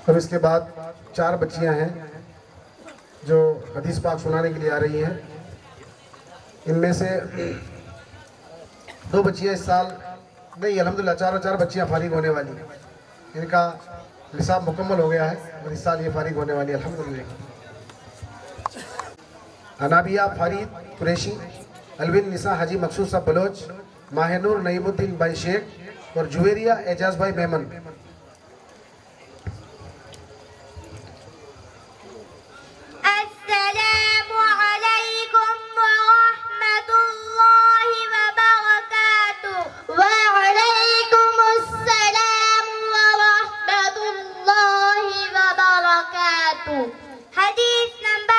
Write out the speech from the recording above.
اب اس کے بعد 4 بچیاں ہیں جو حدیث پاک سنانے کے لیے آ رہی ہیں. ان میں سے 2 بچیاں اس سال نہیں، الحمدللہ 4 بچیاں فارغ ہونے والی ہیں. ان کا نصاب مکمل ہو گیا ہے اور اس سال یہ فارغ ہونے والی ہے الحمدللہ. انابیہ فرید قریشی، الوین نساء حاجی مقصود صاحب بلوچ، ماہ نور نعیم الدین بھائی شیخ اور جویریہ اعجاز بھائی میمن. السلام علیکم ورحمۃ اللہ وبرکاتہ. وعلیکم السلام ورحمۃ اللہ وبرکاتہ. حدیث نمبر